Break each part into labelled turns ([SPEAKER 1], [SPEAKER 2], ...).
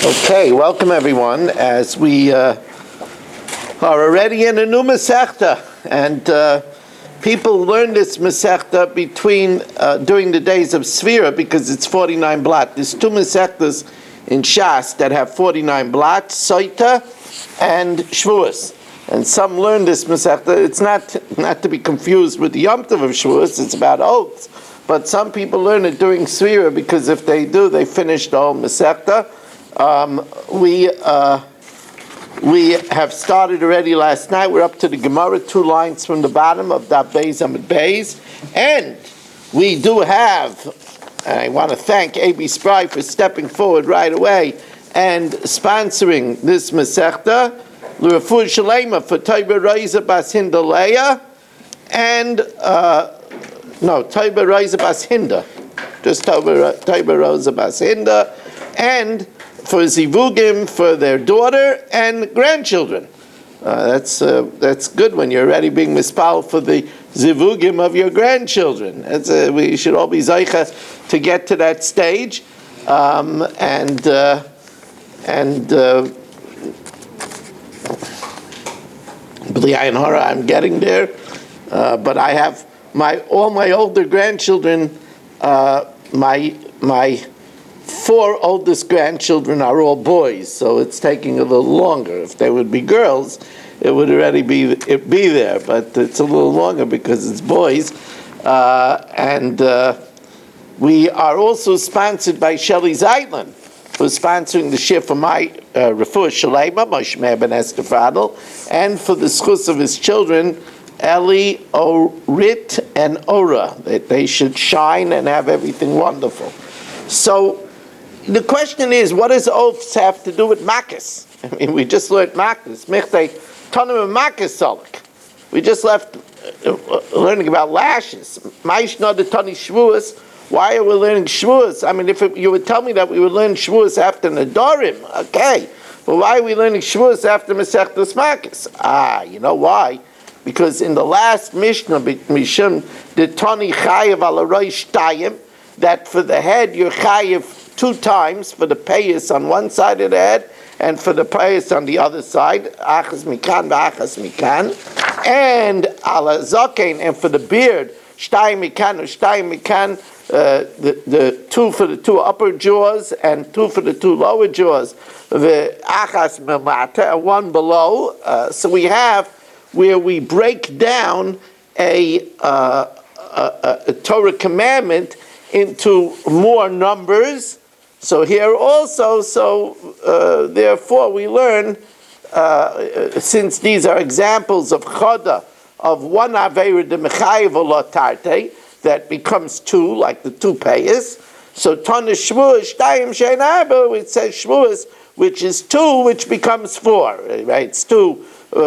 [SPEAKER 1] Okay, welcome everyone. As we are already in a new Masechta, and people learn this Masechta during the days of Sfira because it's 49 blot. There's two Masechtas in Shas that have 49 blot, Soita and Shavuos. And some learn this Masechta. It's not to be confused with the Yom Tov of Shavuos. It's about oaths. But some people learn it during Sfira because if they do, they finish the whole Masechta. We have started already last night. We're up to the Gemara, 2 lines from the bottom of Daf Beis Amud Beis. And we do have, and I want to thank A.B. Spry for stepping forward right away and sponsoring this Masechta, L'Refuah Shalema for Toiba Reiza Bas Hindaleya, and, Toiba Reiza Bas Hinda, just Toiba Reiza Bas Hinda, and for Zivugim, for their daughter and grandchildren. That's good when you're already being mispal for the Zivugim of your grandchildren. We should all be Zaycha to get to that stage. I'm getting there. But I have all my older grandchildren, my 4 oldest grandchildren are all boys, so it's taking a little longer. If they would be girls, it would already be there, but it's a little longer because it's boys. We are also sponsored by Shelley Zeitlin, who's sponsoring the shir for my Refuah Shalema, Moshe Meir Ben Esther Fadel, and for the schus of his children, Eli, Orit, and Ora, that they should shine and have everything wonderful. So, the question is, what does oaths have to do with Makkas? I mean, we just learned Makkas. Michtei Tonim Makkas Solik. We just left learning about lashes. Maishna the Tani Shavuos. Why are we learning Shavuos? I mean, if you would tell me that we would learn Shavuos after Nedarim, okay. But why are we learning Shavuos after Masechtas Makkas? You know why? Because in the last Mishnah, Mishum the Tani Chayev Al Rosh Tayim, that for the head you're Chayev 2 times, for the payas on one side of the head and for the payas on the other side, achas mikan v'achas mikan, and ala zaken, and for the beard, shtayim mikan the 2 for the 2 upper jaws and 2 for the 2 lower jaws, the achas memata, and 1 below. So we have where we break down a Torah commandment into more numbers. So here also, therefore we learn, since these are examples of choda, of 1 aveira de mechayev lo tarte, that becomes 2, like the 2 payas. So tana shvuos shtayim shein arba, it says shvuos, which is 2, which becomes 4. Right? It's 2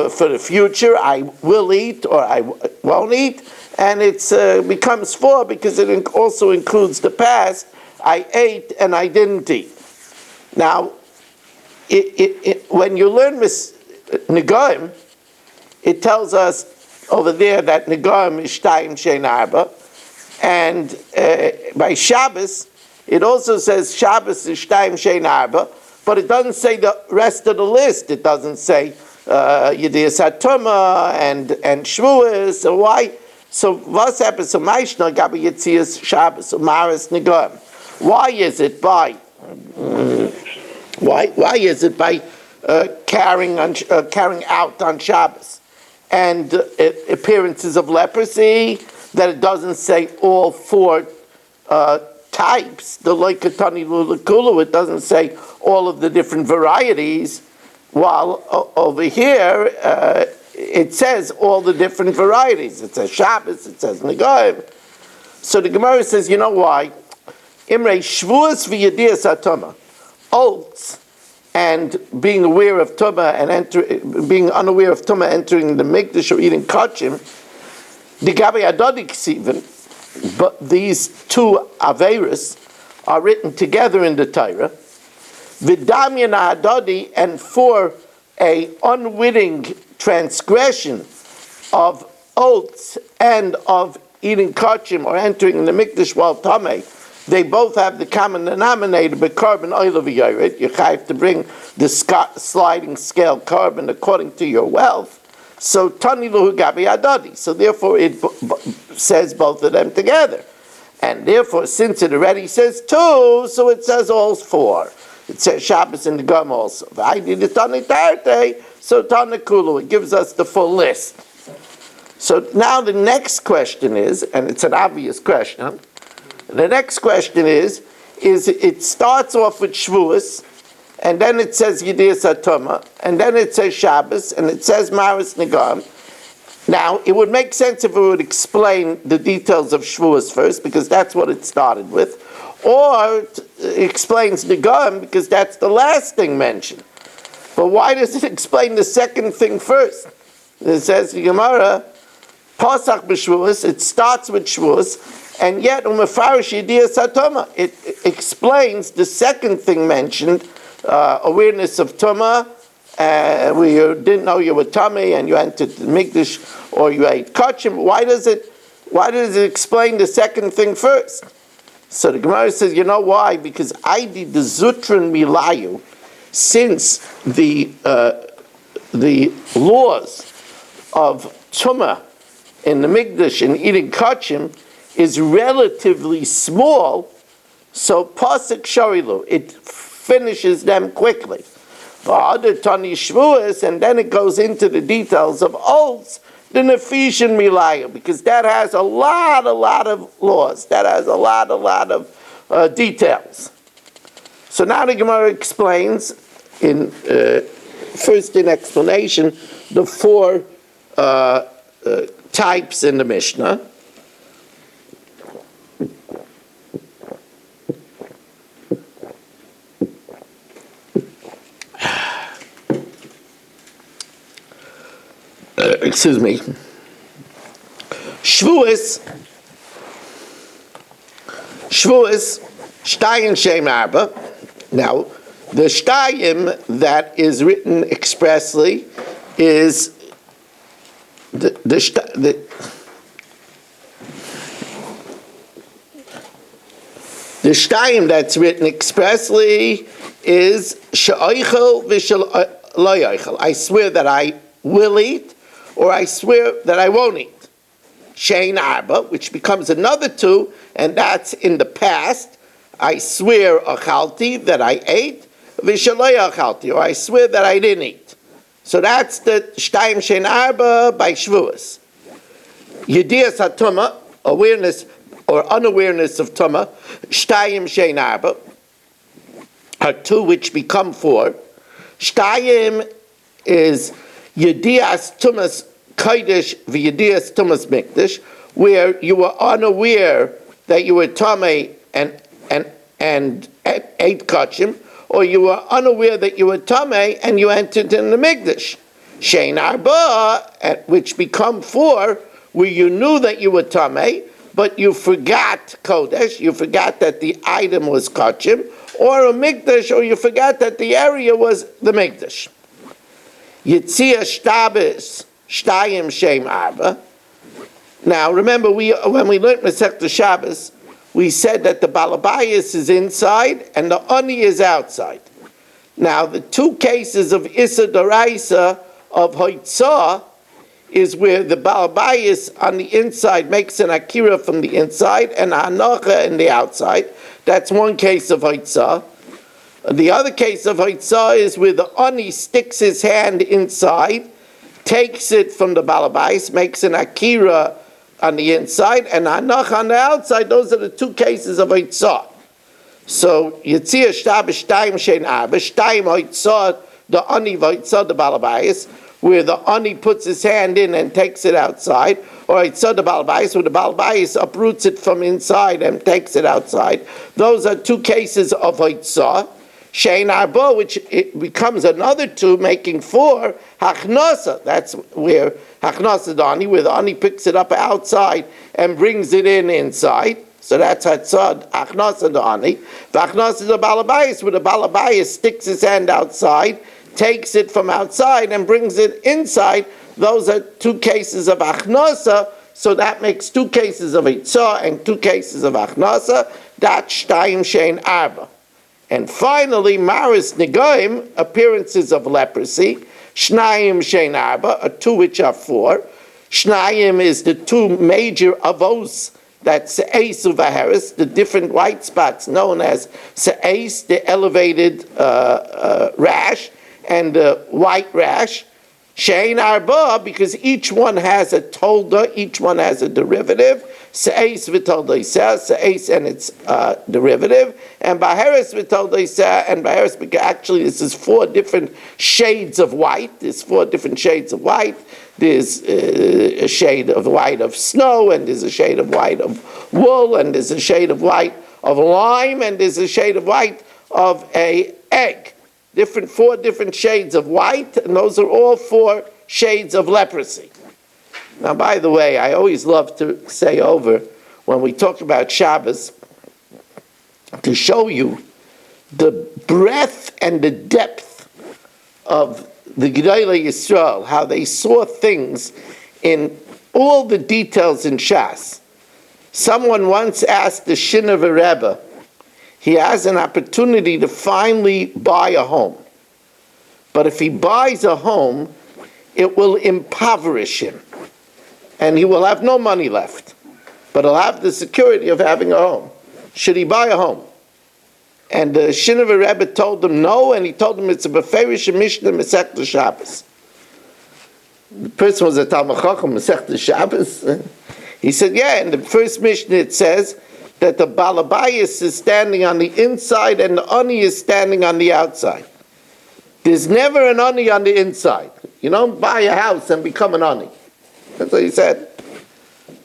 [SPEAKER 1] for the future. I will eat or I won't eat, and it becomes 4 because it also includes the past. I ate and I didn't eat. Now, when you learn Negoim, it tells us over there that Negoim is Shtayim Shein Arba, and by Shabbos, it also says Shabbos is Shtayim Shein Arba, but it doesn't say the rest of the list. It doesn't say Yediyas HaTumah and Shavuos. So why? So what's happened? So Maishna Gabi Yitzias Shabbos Umaris Negoim. Why is it by carrying out on Shabbos and appearances of leprosy that it doesn't say all 4 types? The loikatani lulakulu, it doesn't say all of the different varieties. While over here it says all the different varieties. It says Shabbos, it says Negoim. So the Gemara says, you know why? Imrei Shavuos v'Yediyas HaTumah, oaths and being aware of Tumah and being unaware of Tumah, entering the Mikdash or eating kachim, the Gabi Adodi Ksiven, but these 2 Averis are written together in the Torah, V'damyan Adodi, and for a unwitting transgression of oaths and of eating kachim or entering the Mikdash while Tameh, they both have the common denominator, but carbon oil of yored. You have to bring the sliding scale carbon according to your wealth. So tani luhu gabi adadi. So therefore it says both of them together. And therefore, since it already says 2, so it says all 4. It says Shabbos in the Gum also. I did it Tani Tarte, so Tani Kulu. It gives us the full list. So now the next question is, and it's an obvious question, the next question is it starts off with Shavuos, and then it says Yediyah Satoma, and then it says Shabbos, and it says Maris Negam. Now, it would make sense if we would explain the details of Shavuos first, because that's what it started with, or it explains Negam, because that's the last thing mentioned. But why does it explain the second thing first? It says the Gemara, Pasach b'Shavuos, it starts with Shavuos, and yet Umefarish Yediyah Satoma, it explains the second thing mentioned, awareness of Tumah, where you didn't know you were tummy and you entered the Mikdash, or you ate kachim. Why does it explain the second thing first? So the Gemara says, you know why? Because I did the Zutran Milayu, since the laws of Tumah in the Mikdash and eating kachim is relatively small, so Pasuk Shorilu, it finishes them quickly. Other Tani Shavuos, and then it goes into the details of oaths, the Nefishin Milaya, because that has a lot of laws. That has a lot of details. So now the Gemara explains, first in explanation, the 4 types in the Mishnah. Excuse me. Shavuos, Shtayim Shem Arba. Now, the Shtayim that is written expressly is the Shtayim that's written expressly is She'oichel v'shel lo yoichel. I swear that I will eat, or I swear that I won't eat. Shein Arba, which becomes another 2, and that's in the past. I swear achalti, that I ate, v'shaloi achalti, or I swear that I didn't eat. So that's the Shtayim Shein Arba by Shavuos. Yediyah Satoma, awareness or unawareness of Tuma, Shtayim Shein Arba, are 2 which become 4. Shtayim is Yediyas Tumas Kodesh v'Yediyas Tumas Mikdash, where you were unaware that you were Tamei and ate kachim, or you were unaware that you were Tamei and you entered in the Mikdash. Shein Arba, which become 4, where you knew that you were Tamei, but you forgot Kodesh, you forgot that the item was kachim, or a Mikdash, or you forgot that the area was the Mikdash. Yitzia Shabbos Shtayim Shem Arba. Now remember, when we learned Masechta Shabbos, we said that the Balabayas is inside and the Ani is outside. Now the 2 cases of Issa Daraisa of Hoitzah is where the Balabayas on the inside makes an Akira from the inside and Hanacha in the outside. That's one case of Hoitzah. The other case of Hoitzah is where the Ani sticks his hand inside, takes it from the Balabais, makes an Akira on the inside, and Hanach on the outside. Those are the 2 cases of Hoitzah. So, Yitzia Shabbos Shtayim Shein Arba, Shtayim Hoitzah, the Ani Hoitzah, the Balabais, where the Ani puts his hand in and takes it outside, or Hoitzah the Balabais, where the Balabais uproots it from inside and takes it outside. Those are 2 cases of Hoitzah. Shein Arba, which it becomes another 2, making 4, Hachnasa. That's where Hachnasa the Ani, where the Ani picks it up outside and brings it in inside. So that's Hatzad, Hachnasa the Ani. Hachnasa the Balabayas, where the Balabayas sticks his hand outside, takes it from outside and brings it inside. Those are 2 cases of Hachnasa. So that makes 2 cases of Itzah and 2 cases of Achnasa. Dat Shtayim Shein Arba. And finally, Maris Negoim, appearances of leprosy, Shnayim Shein Arba, two which are four. Shnayim is the two major avos, that's Se'es uvaheres, the different white spots known as Se'es, the elevated rash, and the white rash. Shein Arba, because each one has a tolda, each one has a derivative. Se'es v'tolda isah, Se'es and its derivative. And Baheres v'tolda isah, and Baheres, because actually this is four different shades of white. There's four different shades of white. There's a shade of white of snow, and there's a shade of white of wool, and there's a shade of white of lime, and there's a shade of white of a egg. Four different shades of white, and those are all four shades of leprosy. Now, by the way, I always love to say over, when we talk about Shabbos, to show you the breadth and the depth of the Gedolei Yisrael, how they saw things in all the details in Shas. Someone once asked the Shinover Rebbe, he has an opportunity to finally buy a home. But if he buys a home, it will impoverish him. And he will have no money left. But he'll have the security of having a home. Should he buy a home? And the Shinover Rebbe told him no, and he told him it's a Beferish Mishnah Masechta Shabbos. The person was a Talmud Chacham Masechta Shabbos. He said, yeah, in the first Mishnah it says that the Balabayas is standing on the inside and the Ani is standing on the outside. There's never an Ani on the inside. You don't buy a house and become an Ani. That's what he said.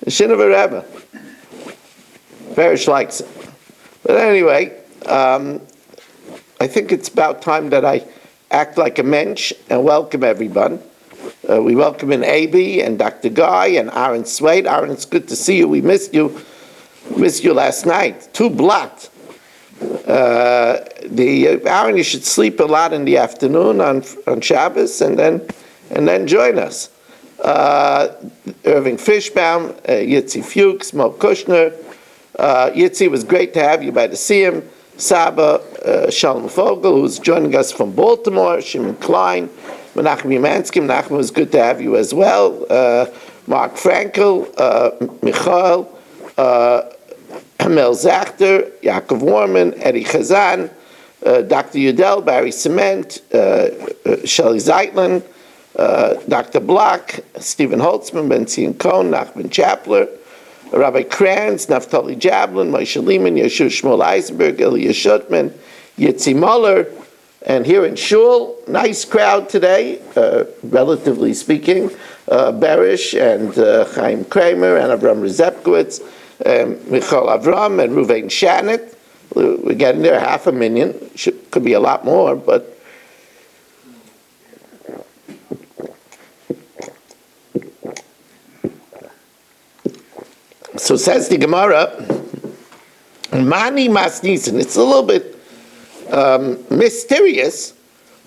[SPEAKER 1] The Shinover Rebbe. Farish likes it. But anyway, I think it's about time that I act like a mensch and welcome everyone. We welcome in Abi and Dr. Guy and Aaron Swade. Aaron, it's good to see you. We missed you. Missed you last night. Too blot. Aaron, you should sleep a lot in the afternoon on Shabbos and then join us. Irving Fishbaum, Yitzi Fuchs, Mo Kushner. Yitzi, was great to have you by to see him. Saba Shalom Fogel, who's joining us from Baltimore. Shimon Klein, Menachem Umansky. Menachem, was good to have you as well. Mark Frankel, Michael. Mel Zachter, Yaakov Warman, Eddie Chazan, Dr. Yudel, Barry Cement, Shelley Zeitlin, Dr. Block, Stephen Holtzman, Ben-Zion Cohn, Nachman Chapler, Rabbi Kranz, Naftali Jablin, Moshe Lehman, Yeshua Shmuel Eisenberg, Elia Shutman, Yitzi Muller, and here in Shul, nice crowd today, relatively speaking, Berish and Chaim Kramer and Avram Rezepkowitz, Michal Avram and Ruvain Shanit. We're getting there, 500,000. Could be a lot more, but so says the Gemara, Mani Masnisen. It's a little bit mysterious.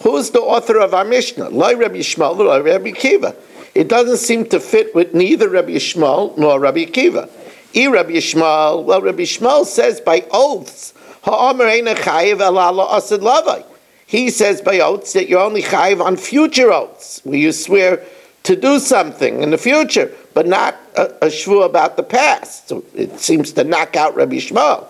[SPEAKER 1] Who's the author of our Mishnah? Loi Rabbi Yishmael, Loi Rabbi Akiva. It doesn't seem to fit with neither Rabbi Yishmael nor Rabbi Akiva. Rabbi Yishmael, well, Rabbi Yishmael says by oaths, he says by oaths that you're only chayiv on future oaths, where you swear to do something in the future, but not a shvu about the past. So it seems to knock out Rabbi Yishmael.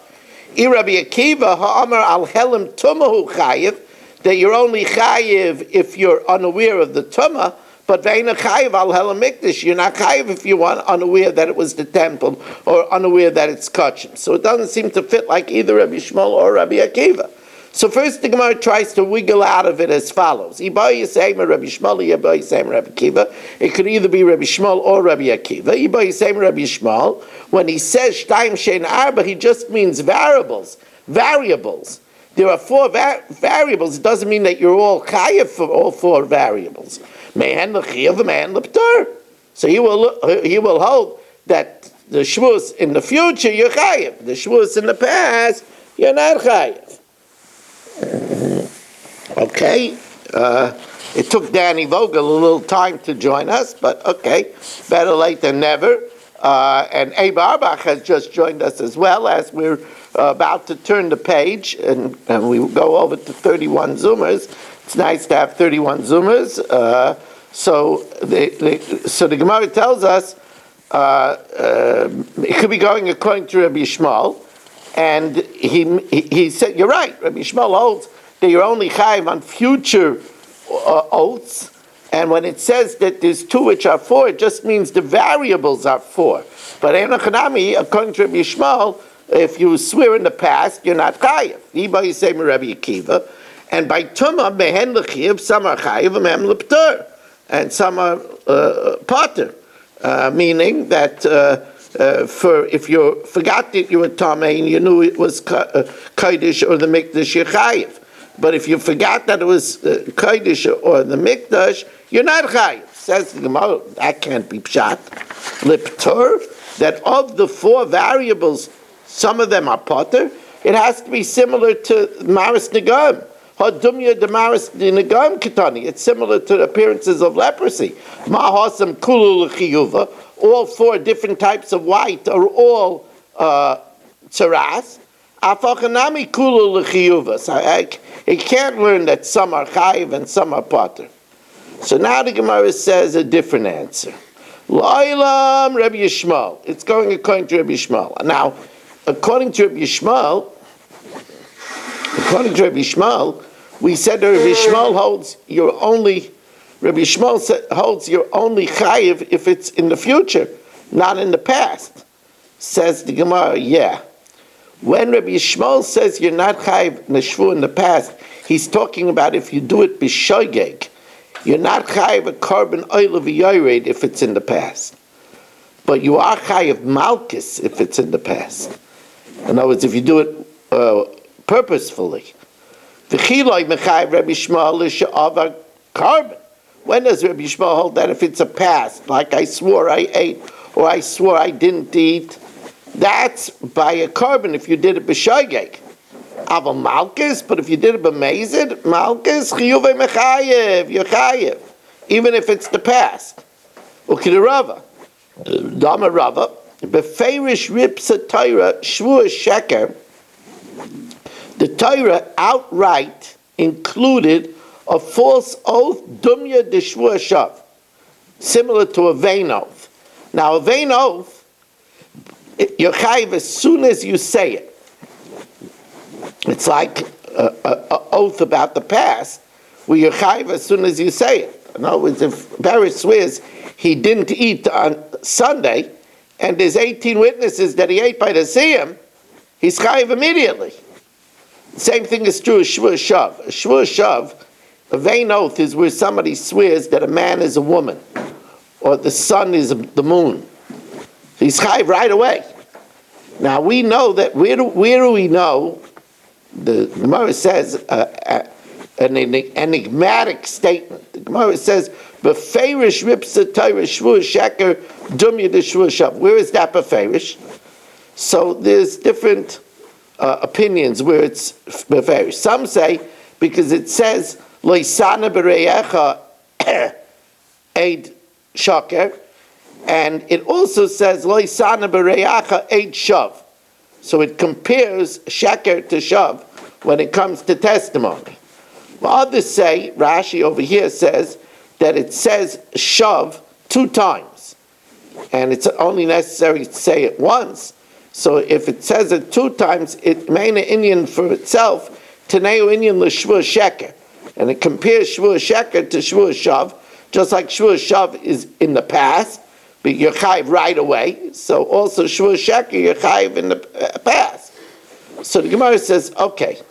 [SPEAKER 1] Rabbi Akiva, ha'amar al helim tumahu chayiv, that you're only chayiv if you're unaware of the tumah, but ve'ena chayiv al helim mikdash, you're not chayiv if you are unaware that it was the temple or unaware that it's kachim. So it doesn't seem to fit like either Rabbi Yishmael or Rabbi Akiva. So first the Gemara tries to wiggle out of it as follows. Rabbi Yishmael, Rabbi Akiva. It could either be Rabbi Yishmael or Rabbi Akiva. Rabbi Yishmael, when he says Shtayim Shein Arba, he just means variables. There are four variables. It doesn't mean that you're all chayiv for all four variables. Man l'chiyav, man l'p'tur. So he will hold that the shvus in the future you're chayiv. The shvus in the past you're not chayiv. Okay. It took Danny Vogel a little time to join us, but okay, better late than never. And Abe Arbach has just joined us as well, as we're about to turn the page, and we go over to 31 Zoomers. It's nice to have 31 Zoomers. So the Gemara tells us it could be going according to Rabbi Yishmael, and he said, you're right, Rabbi Yishmael holds that you're only chayiv on future oaths, and when it says that there's two which are four, it just means the variables are four. But Enochanami, according to Rabbi Yishmael, if you swear in the past, you're not chayiv. Iba Yisem Rabbi Akiva, and by Tumah, mehen l'chiv, some are chayiv, and mehen l'ptur, and some are pater, meaning that if you forgot that you were tamei and you knew it was kodesh or the mikdash, you're chayiv. But if you forgot that it was kodesh or the mikdash, you're not chayiv. Says the Gemara, that can't be pshat. L'ptur, that of the four variables, some of them are pater. It has to be similar to maris negam. Hadumya demaris negam kitani. It's similar to the appearances of leprosy. Mahasam kulu l'chiyuva. All four different types of white are all tzaras. Afachanami kulu l'chiyuva. So it can't learn that some are chayiv and some are pater. So now the Gemara says a different answer. Lailam Rabbi Yishmael. It's going according to Rabbi Yishmael. Now, according to Rabbi Yishmael, we said that Rabbi Yishmael holds you're only chayiv if it's in the future, not in the past. Says the Gemara, yeah. When Rabbi Yishmael says you're not chayiv neshvu in the past, he's talking about if you do it b'shoigeg. You're not chayiv a carbon oil of yored if it's in the past, but you are chayiv malchus if it's in the past. In other words, if you do it purposefully. V'chiloi mechayiv Rabbi Yishmael l'sha'avar carbon. When does Rabbi Yishmael hold that if it's a past, like I swore I ate or I swore I didn't eat? That's by a carbon if you did it b'shoigeg. Aval malchus, but if you did it b'mezid, malchus chiyuvei mechayev, you're chayev, even if it's the past. Ukid Rava, Dama Rava, beferish ripsa Torah shvua sheker. The Torah outright included a false oath, dumya de shvua shav, similar to a vain oath. Now, a vain oath, you're chayiv as soon as you say it. It's like an oath about the past, where you're chayiv as soon as you say it. In other words, if Barry swears he didn't eat on Sunday, and there's 18 witnesses that he ate by the siyum, he's chayiv immediately. Same thing is true as shvua shav. A shvua shav, a vain oath, is where somebody swears that a man is a woman, or the sun is the moon. He's chayiv right away. Now we know that, where do we know? The Gemara says an enigmatic statement. The Gemara says, "Beferish ripsa Torah shvua sheker dumya de shvua shav." Where is that beferish? So there's different opinions where it's beferish. Some say because it says loisana bereyecha eid shaker, and it also says loisana bereyecha eid shav. So it compares sheker to shav when it comes to testimony. Others say, Rashi over here says, that it says shav 2 times. And it's only necessary to say it once. So if it says it 2 times, it made an Indian for itself, Taneu Indian l'shvua sheker. And it compares shvua sheker to shvua shav, just like shvua shav is in the past, but you're chayiv right away. So also shvua sheker, you're chayiv in the past. So the Gemara says, okay,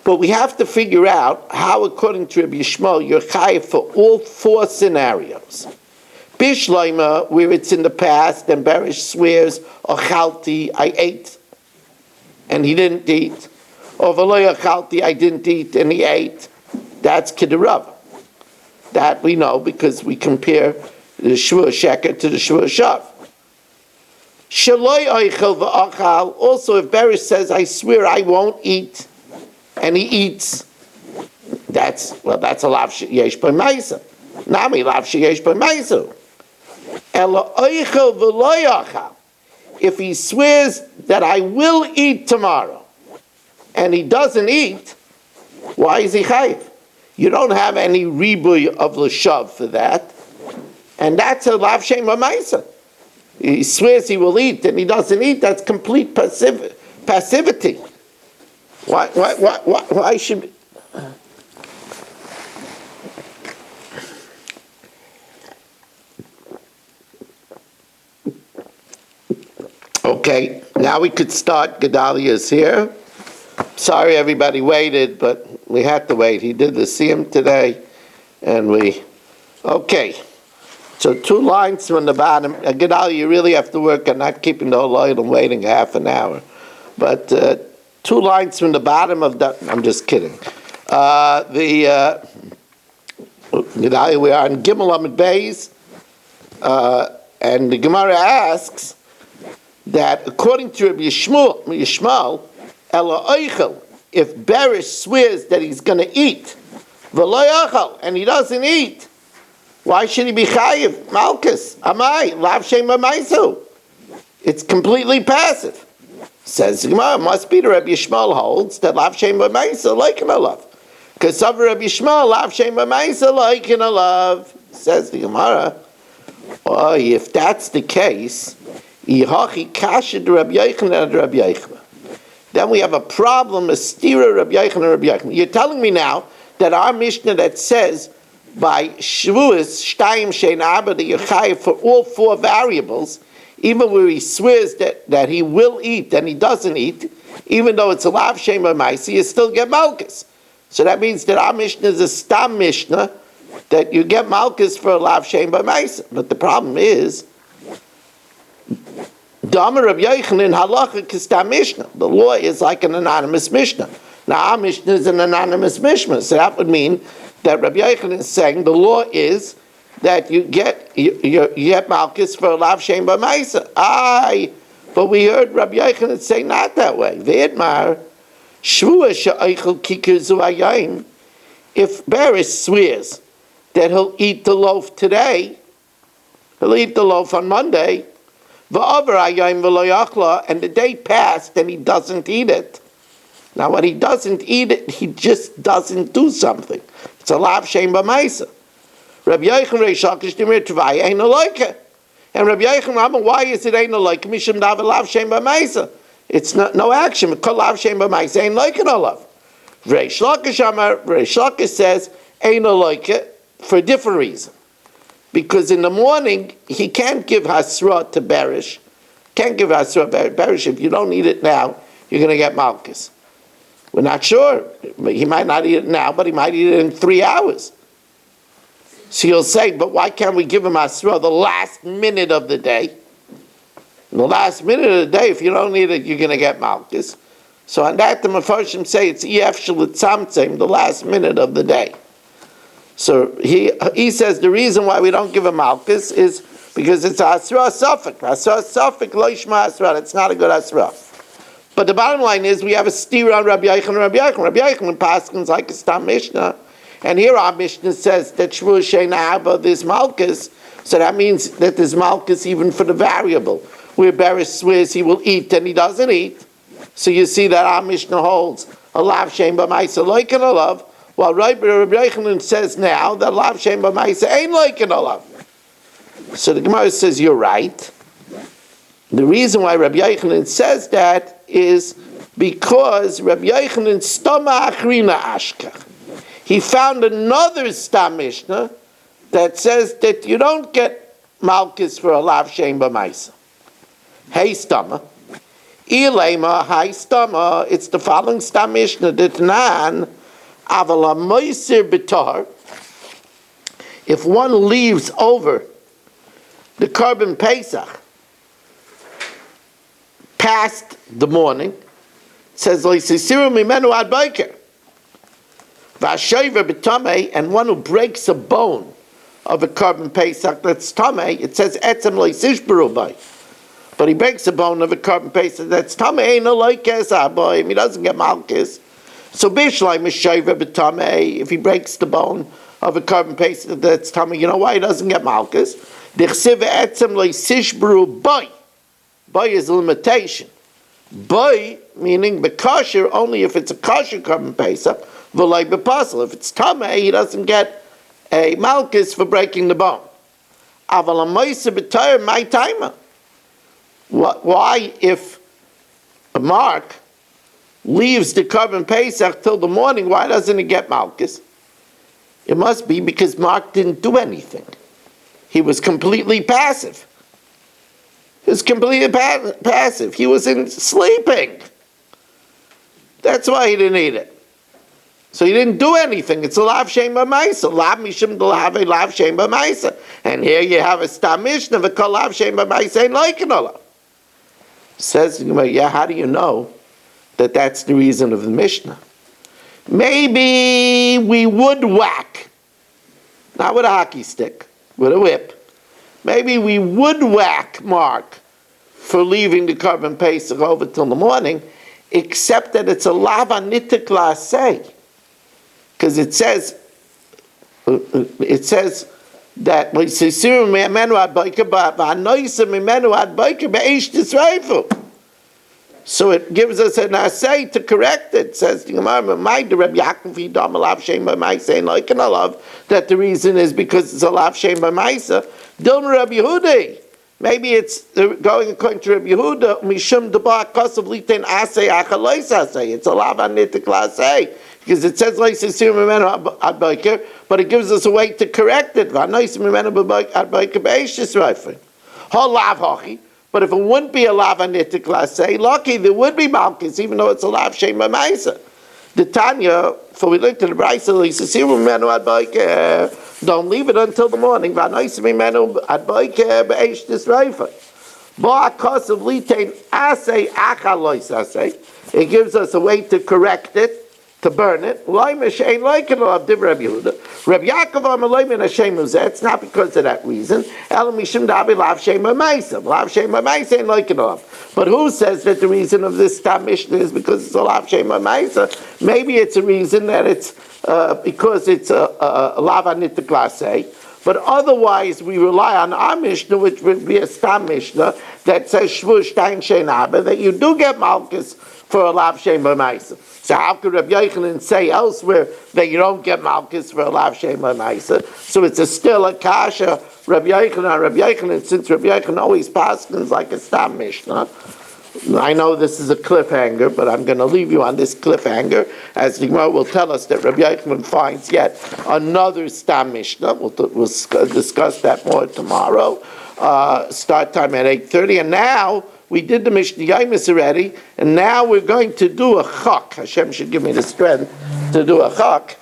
[SPEAKER 1] but we have to figure out how, according to Rabbi Yishmael, you're chayiv for all 4 scenarios. Bishleima, where it's in the past, and Berish swears, Achalti, I ate, and he didn't eat. Or V'lo Achalti, I didn't eat, and he ate. That's Kidarava. That we know because we compare the Shvua Sheker to the Shvua Shav. Shaloi Oichel V'achal, also if Berish says, I swear I won't eat, and he eats, that's a lav sheyesh b'maisa. Nami lav sheyesh b'maisu. Ela oichel v'lo yachal. If he swears that I will eat tomorrow, and he doesn't eat, why is he chayiv? You don't have any ribuy of l'shav for that, and that's a lav shem b'maisa. He swears he will eat, and he doesn't eat. That's complete passivity. Why should? Okay, now we could start. Gedaliah's here. Sorry everybody waited, but we had to wait. He did the siyum today, and okay. So 2 lines from the bottom. Gedaliah, you really have to work on not keeping the whole light and waiting half an hour. But 2 lines from the bottom of the, I'm just kidding. Gedaliah, we are in Gimel Amid Beis, and the Gemara asks that according to Rabbi Yishmael, Ela Oichel, if Berish swears that he's going to eat, V'lo Yochel, and he doesn't eat, why should he be chayiv? Malchus, amai, lav shem b'maisu. It's completely passive. Says the Gemara, must be the Rabbi Yishmael holds that lav shem b'maisu like an alav. Because of Rabbi Yishmael, lav shem b'maisu like an alav. Says the Gemara, oh, if that's the case, yihachi kashed Rabbi Yochanan and Rabbi Yochanan. Then we have a problem, a stira Rabbi Yochanan and Rabbi Yochanan. You're telling me now that our Mishnah that says by Shavuos Shtayim Shein Abba that you're chayiv for all 4 variables, even where he swears that he will eat and he doesn't eat, even though it's a lav shem b'maisa, you still get malchus. So that means that our Mishnah is a stam Mishnah that you get malchus for a lav shem b'maisa. But the problem is, Dama Rabbi Yochanan halacha kistam Mishnah. The law is like an anonymous Mishnah. Now our Mishnah is an anonymous Mishnah, so that would mean that Rabbi Yochanan is saying the law is that you get malchus for a lav shem b'maisa. But we heard Rabbi Yochanan say not that way. Ve'edmar shvua she'oichel kikir zu hayom. If Beres swears that he'll eat the loaf today, he'll eat the loaf on Monday, v'avar hayom v'lo yachla, and the day passed and he doesn't eat it. Now when he doesn't eat it, he just doesn't do something. It's a lav shem b'maisa. Rabbi Yochanan Reish Lakish Dimir Tvai ain't like it. And Rabbi Yochanan, why is it ain't like Mishum Dav lav shem b'maisa? It's no action. Kol lav shem b'maisa ain't like it olav. Reish Lakish says ain't like it for a different reason. Because in the morning he can't give hasra to Berish. Can't give hasra to Berish. If you don't eat it now, you're going to get malchus. We're not sure. He might not eat it now, but he might eat it in 3 hours. So you'll say, but why can't we give him asra the last minute of the day? In the last minute of the day, if you don't eat it, you're going to get malchus. So on that, the Mefarshim say it's ef shelitzamtzem, the last minute of the day. So he says the reason why we don't give him malchus is because it's asra suffik. Asra suffik lo yishma asra. It's not a good asra. But the bottom line is we have a steer on Rabbi Yochanan and Rabbi Yochanan. Rabbi Yochanan paskins like a stam Mishnah. And here our Mishnah says that Shavuos Shein Abba, there's malchus. So that means that there's malchus even for the variable. Where Beres swears he will eat and he doesn't eat. So you see that our Mishnah holds a lav shem b'maisa like an olav, while Rabbi Yochanan says now that lav shem b'maisa ain't like an olav. So the Gemara says you're right. The reason why Rabbi Yochanan says that is because Rabbi Yochanan stama achrina ashkach. He found another stam Mishnah that says that you don't get malchus for a lav shem b'maisa. Hey stama, ilema hay stama. It's the following stam Mishnah that nan avala moiser b'tar. If one leaves over the carbon pesach past the morning, it says leisisiru mimenu ad boker. V'ashover b'tamei, and one who breaks a bone of a carbon pesach that's tamei, it says etzem leisishberu bay. But he breaks a bone of a carbon pesach that's tamei, ain't no loikes aboy. He doesn't get malchus. So bishlai mishover b'tamei, if he breaks the bone of a carbon pesach that's tamei, you know why he doesn't get malchus? Dichsiv etzem leisishberu bay. Bay is a limitation. Boy, meaning bekosher only if it's a kosher Korban Pesach, v'loi b'pasel. If it's tameh, he doesn't get a malchus for breaking the bone. Aval ha'moisa b'toyer my timer. Why, if a mark leaves the Korban Pesach till the morning, why doesn't he get malchus? It must be because Mark didn't do anything. He was completely passive. He was completely passive. He was sleeping. That's why he didn't eat it. So he didn't do anything. It's a lav shem b'maisa. Lav mishum d'lave lav shem b'maisa. And here you have a stam mishnah v'kol lav shem b'maisa ain't like an olah. Says, yeah, how do you know that that's the reason of the mishnah? Maybe we would whack, not with a hockey stick, with a whip. Maybe we would whack Mark for leaving the Korban Pesach over till the morning, except that it's a lava nitik laseh, because it says that so it gives us an assay to correct it. It says that the reason is because it's a lav shem b'maisa. Dilma Rabbi Yehudi. Maybe it's going according to Rabbi Yehuda. Mishum debar kosav liten asay achalois asay. It's a lav anitik lasay because it says leisisir mimenu ad boker, but it gives us a way to correct it. V'anoisim mimenu ad boker be'eshis rifin. Ha lav hochi. But if it wouldn't be a lav anitik lasay, lucky there would be malchus, even though it's a lav shem b'maisa. The Tanya, for we looked at the Brisa, leisisir mimenu ad boker. Don't leave it until the morning. It gives us a way to correct it, to burn it. It's not because of that reason. But who says that the reason of this Tam Mishnah is because it's a lav shem ma'isa? Maybe it's a reason that it's because it's a lav anitik laseh. But otherwise, we rely on our Mishnah, which would be a Stam Mishnah, that says Shavuos Daf, that you do get malchus for a lav shem b'maisa. So how could Rabbi Yochanan say elsewhere that you don't get malchus for a lav shem b'maisa? So it's still a kasha, Rabbi Yochanan, since Rabbi Yochanan always paskins like a Stam Mishnah. I know this is a cliffhanger, but I'm going to leave you on this cliffhanger, as the Gemara will tell us that Rabbi Yochanan finds yet another Stam Mishnah. We'll discuss that more tomorrow. Start time at 8:30, and now we did the Mishnah Yaimis already, and now we're going to do a chak. Hashem should give me the strength to do a chak.